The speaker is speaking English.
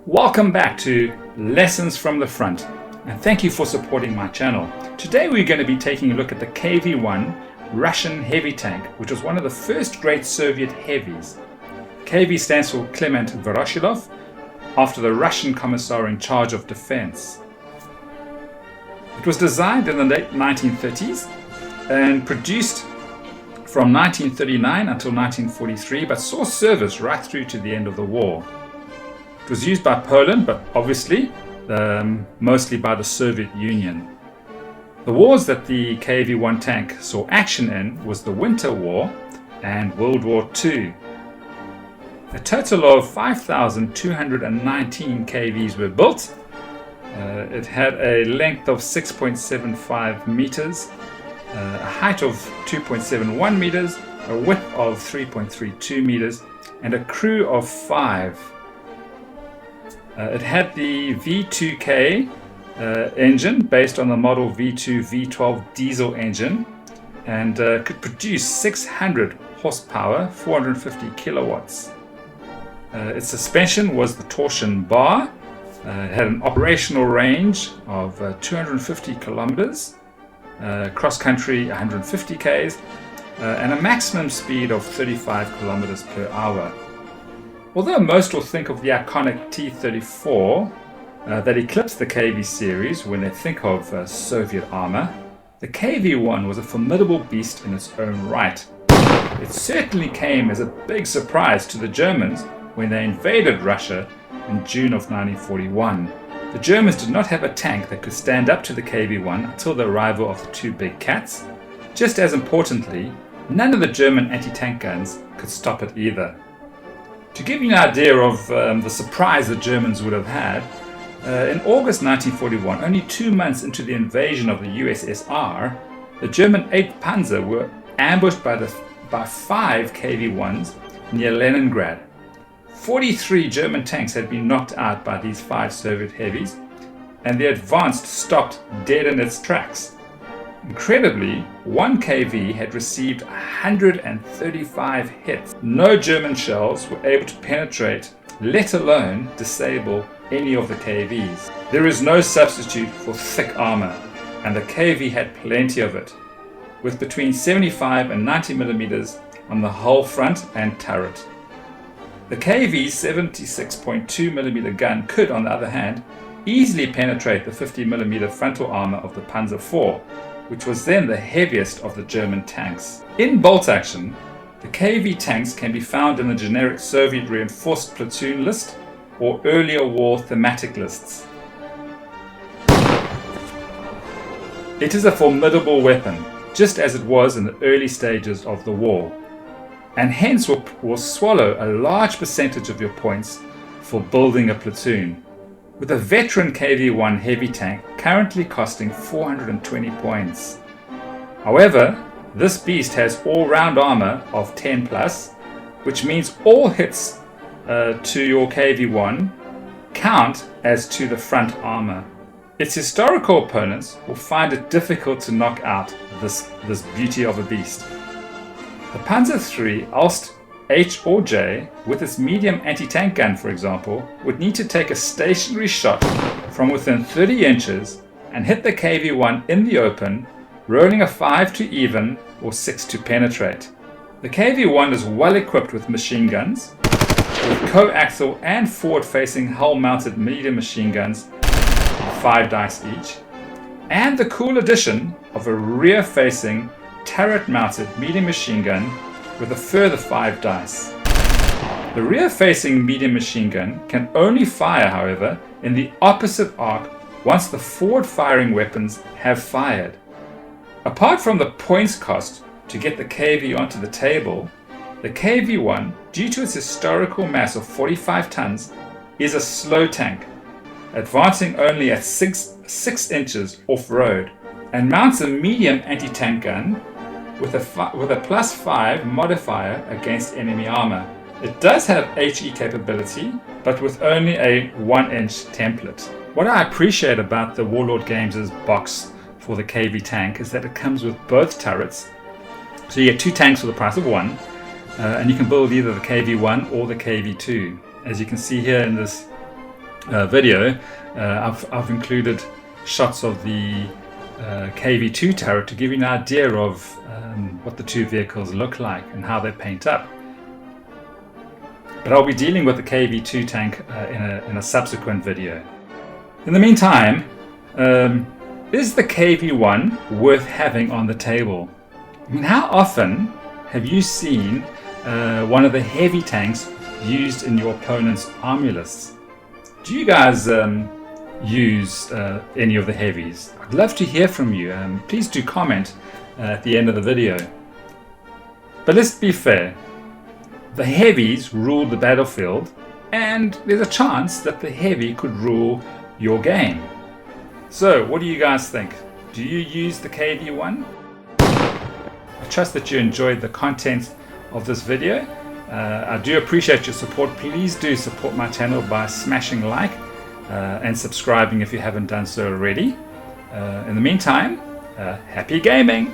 Welcome back to Lessons from the Front, and thank you for supporting my channel. Today we're going to be taking a look at the KV-1 Russian heavy tank, which was one of the first great Soviet heavies. KV stands for Klement Voroshilov, after the Russian commissar in charge of defense. It was designed in the late 1930s and produced from 1939 until 1943, but saw service right through to the end of the war. It was used by Poland, but obviously mostly by the Soviet Union. The wars that the KV-1 tank saw action in was the Winter War and World War II. A total of 5,219 KVs were built. It had a length of 6.75 meters, a height of 2.71 meters, a width of 3.32 meters, and a crew of 5. It had the V2K engine based on the model V2 V12 diesel engine, and could produce 600 horsepower, 450 kilowatts. Its suspension was the torsion bar. It had an operational range of 250 kilometers, cross-country 150 k's, and a maximum speed of 35 kilometers per hour. Although most will think of the iconic T-34 that eclipsed the KV series when they think of Soviet armor, the KV-1 was a formidable beast in its own right. It certainly came as a big surprise to the Germans when they invaded Russia in June of 1941. The Germans did not have a tank that could stand up to the KV-1 until the arrival of the two big cats. Just as importantly, none of the German anti-tank guns could stop it either. To give you an idea of the surprise the Germans would have had, in August 1941, only 2 months into the invasion of the USSR, the German 8th Panzer were ambushed by 5 KV-1s near Leningrad. 43 German tanks had been knocked out by these 5 Soviet heavies, and the advance stopped dead in its tracks. Incredibly, 1 KV had received 135 hits. No German shells were able to penetrate, let alone disable, any of the KVs. There is no substitute for thick armor, and the KV had plenty of it, with between 75 and 90 millimeters on the hull front and turret. The KV's 76.2 millimeter gun could, on the other hand, easily penetrate the 50 millimeter frontal armor of the Panzer IV, which was then the heaviest of the German tanks. In bolt action, the KV tanks can be found in the generic Soviet reinforced platoon list or earlier war thematic lists. It is a formidable weapon, just as it was in the early stages of the war, and hence will swallow a large percentage of your points for building a platoon, with a veteran KV-1 heavy tank currently costing 420 points. However, this beast has all-round armor of 10 plus, which means all hits to your KV-1 count as to the front armor. Its historical opponents will find it difficult to knock out this beauty of a beast. The Panzer III Ulst H or J, with its medium anti-tank gun for example, would need to take a stationary shot from within 30 inches and hit the KV-1 in the open, rolling a 5 to even or 6 to penetrate. The KV-1 is well equipped with machine guns, with coaxial and forward-facing hull-mounted medium machine guns, 5 dice each, and the cool addition of a rear-facing turret-mounted medium machine gun with a further 5 dice. The rear-facing medium machine gun can only fire, however, in the opposite arc once the forward-firing weapons have fired. Apart from the points cost to get the KV onto the table, the KV-1, due to its historical mass of 45 tons, is a slow tank, advancing only at 6 inches off-road, and mounts a medium anti-tank gun with a +5 modifier against enemy armor. It does have HE capability, but with only a 1-inch template. What I appreciate about the Warlord Games' box for the KV tank is that it comes with both turrets. So you get 2 tanks for the price of 1, and you can build either the KV-1 or the KV-2. As you can see here in this video, I've included shots of the KV2 turret to give you an idea of what the two vehicles look like and how they paint up. But I'll be dealing with the KV2 tank in a subsequent video. In the meantime, is the KV1 worth having on the table? I mean, how often have you seen one of the heavy tanks used in your opponent's army lists? Do you guys use any of the heavies? I'd love to hear from you. Please do comment at the end of the video. But let's be fair. The heavies rule the battlefield, and there's a chance that the heavy could rule your game. So, what do you guys think? Do you use the KV1? I trust that you enjoyed the content of this video. I do appreciate your support. Please do support my channel by smashing like and subscribing if you haven't done so already. In the meantime, happy gaming!